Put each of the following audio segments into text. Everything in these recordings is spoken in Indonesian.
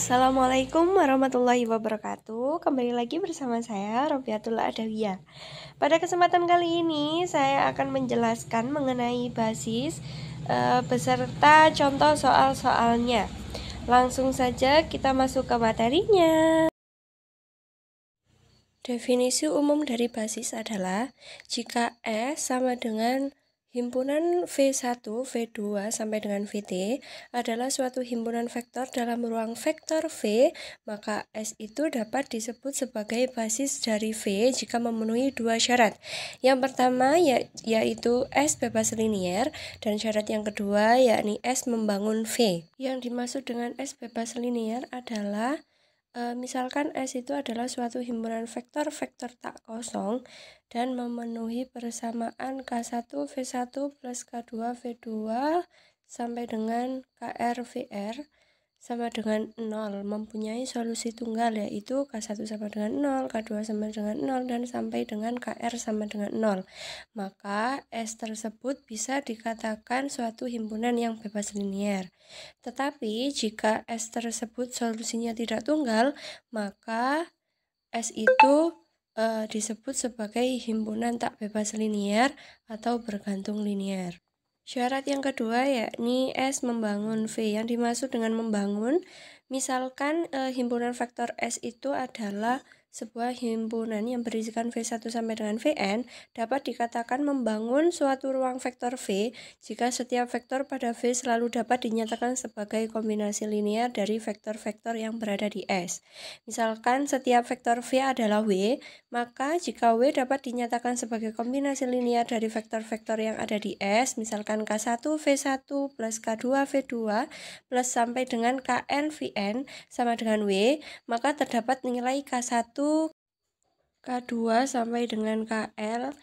Assalamualaikum warahmatullahi wabarakatuh. Kembali lagi bersama saya Robiatul Adawiyah. Pada kesempatan kali ini saya akan menjelaskan mengenai basis beserta contoh soal-soalnya. Langsung saja kita masuk ke materinya. Definisi umum dari basis adalah jika S sama dengan himpunan V1, V2 sampai dengan Vt adalah suatu himpunan vektor dalam ruang vektor V, maka S itu dapat disebut sebagai basis dari V jika memenuhi dua syarat. Yang pertama yaitu S bebas linier, dan syarat yang kedua yakni S membangun V. Yang dimaksud dengan S bebas linier adalah misalkan S itu adalah suatu himpunan vektor-vektor tak kosong dan memenuhi persamaan K1 V1 plus K2 V2 sampai dengan KR VR sama dengan 0, mempunyai solusi tunggal yaitu K1 sama dengan 0, K2 sama dengan 0, dan sampai dengan KR sama dengan 0. Maka S tersebut bisa dikatakan suatu himpunan yang bebas linier. Tetapi jika S tersebut solusinya tidak tunggal, maka S itu disebut sebagai himpunan tak bebas linier atau bergantung linier. Syarat yang kedua yakni S membangun V. Yang dimaksud dengan membangun, misalkan himpunan vektor S itu adalah sebuah himpunan yang berisikan V1 sampai dengan Vn, dapat dikatakan membangun suatu ruang vektor V jika setiap vektor pada V selalu dapat dinyatakan sebagai kombinasi linear dari vektor-vektor yang berada di S. Misalkan setiap vektor V adalah W, maka jika W dapat dinyatakan sebagai kombinasi linear dari vektor-vektor yang ada di S, misalkan K1 V1 plus K2 V2 plus sampai dengan Kn Vn sama dengan W, maka terdapat nilai K1 K2 sampai dengan KL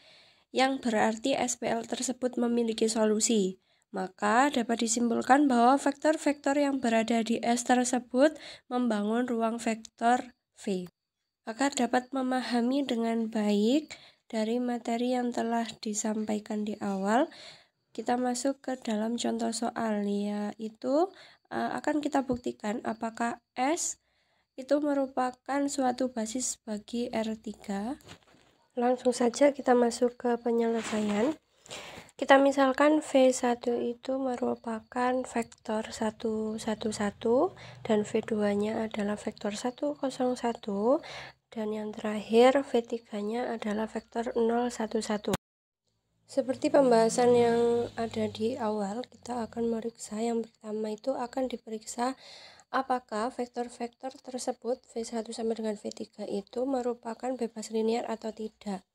yang berarti SPL tersebut memiliki solusi. Maka dapat disimpulkan bahwa vektor-vektor yang berada di S tersebut membangun ruang vektor V. Agar dapat memahami dengan baik dari materi yang telah disampaikan di awal, kita masuk ke dalam contoh soal, yaitu akan kita buktikan apakah S itu merupakan suatu basis bagi R3. Langsung saja kita masuk ke penyelesaian. Kita misalkan V1 itu merupakan vektor 111 dan V2-nya adalah vektor 101, dan yang terakhir V3-nya adalah vektor 011. Seperti pembahasan yang ada di awal, kita akan meriksa yang pertama itu akan diperiksa apakah vektor-vektor tersebut V1 sama dengan V3 itu merupakan bebas linier atau tidak.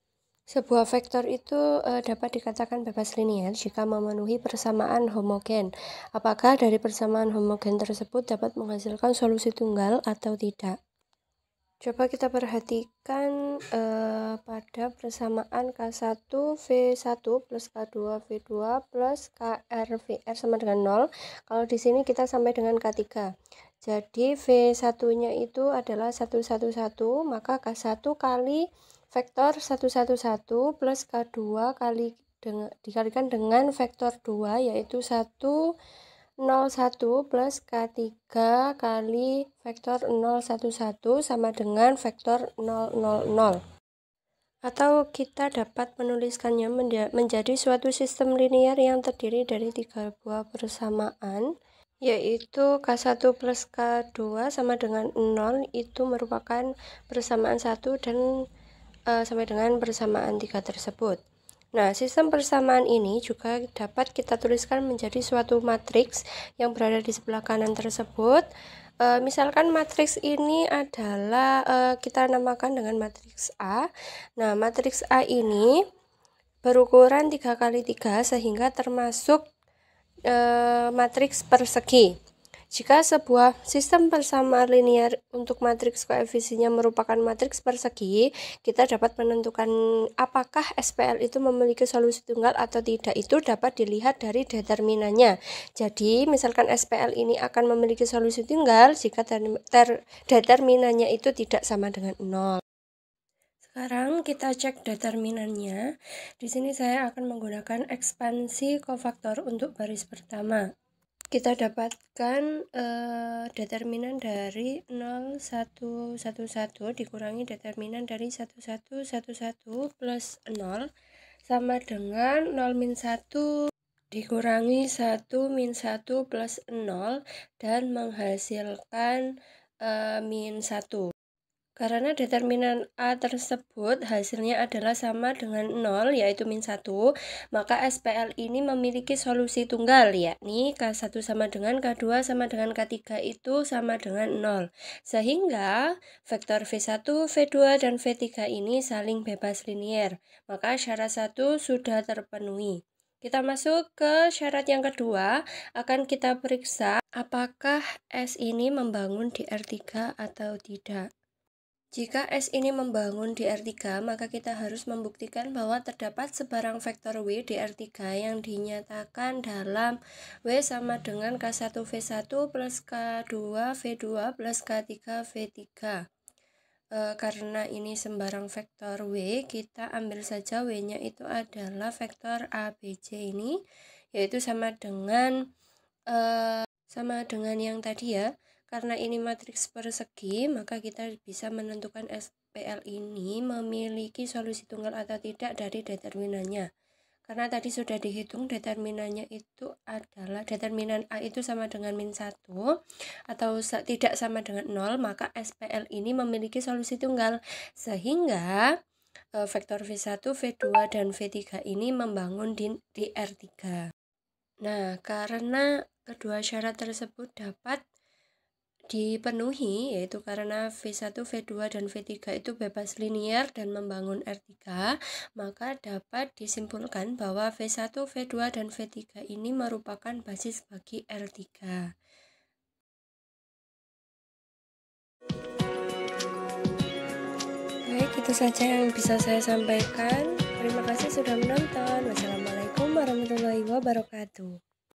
Sebuah vektor itu dapat dikatakan bebas linier jika memenuhi persamaan homogen. Apakah dari persamaan homogen tersebut dapat menghasilkan solusi tunggal atau tidak? Coba kita perhatikan pada persamaan K1 V1 plus K2 V2 plus KR VR sama dengan 0. Kalau di sini kita sampai dengan K3. Jadi V1-nya itu adalah 111, maka K1 kali vektor 111 plus K2 dikalikan dengan vektor 2 yaitu 101 plus K3 kali vektor 011 sama dengan vektor 000. Atau kita dapat menuliskannya menjadi suatu sistem linier yang terdiri dari 3 buah persamaan, yaitu K1 plus K2 sama dengan 0 itu merupakan persamaan 1 dan sampai dengan persamaan 3 tersebut. Nah, sistem persamaan ini juga dapat kita tuliskan menjadi suatu matriks yang berada di sebelah kanan tersebut. Misalkan matriks ini adalah kita namakan dengan matriks A. Nah, matriks A ini berukuran 3x3 sehingga termasuk matriks persegi. Jika sebuah sistem persamaan linear untuk matriks koefisiennya merupakan matriks persegi, kita dapat menentukan apakah SPL itu memiliki solusi tunggal atau tidak. Itu dapat dilihat dari determinannya. Jadi, misalkan SPL ini akan memiliki solusi tunggal jika determinannya itu tidak sama dengan 0. Sekarang kita cek determinannya. Di sini saya akan menggunakan ekspansi kofaktor untuk baris pertama. kita dapatkan determinan dari 0, 1, 1, 1 dikurangi determinan dari 1, 1, 1, 1 plus 0 sama dengan 0 min 1 dikurangi 1 min 1 plus 0 dan menghasilkan min 1. Karena determinan A tersebut hasilnya adalah sama dengan 0, yaitu min 1, maka SPL ini memiliki solusi tunggal, yakni K1 sama dengan K2 sama dengan K3 itu sama dengan 0. Sehingga vektor V1, V2, dan V3 ini saling bebas linier. Maka syarat 1 sudah terpenuhi. Kita masuk ke syarat yang kedua, akan kita periksa apakah S ini membangun di R3 atau tidak. Jika S ini membangun di R3, maka kita harus membuktikan bahwa terdapat sebarang vektor W di R3 yang dinyatakan dalam W sama dengan K1 V1 plus K2 V2 plus K3 V3. Karena ini sembarang vektor W, kita ambil saja W-nya itu adalah vektor ABC ini, yaitu sama dengan yang tadi ya. Karena ini matriks persegi, maka kita bisa menentukan SPL ini memiliki solusi tunggal atau tidak dari determinannya. Karena tadi sudah dihitung determinannya itu adalah determinan A itu sama dengan min 1 atau tidak sama dengan 0, maka SPL ini memiliki solusi tunggal. Sehingga vektor V1, V2, dan V3 ini membangun di R3. Nah, karena kedua syarat tersebut dapat dipenuhi, yaitu karena V1, V2, dan V3 itu bebas linier dan membangun R3, maka dapat disimpulkan bahwa V1, V2, dan V3 ini merupakan basis bagi R3. Baik, itu saja yang bisa saya sampaikan. Terima kasih sudah menonton. Wassalamualaikum warahmatullahi wabarakatuh.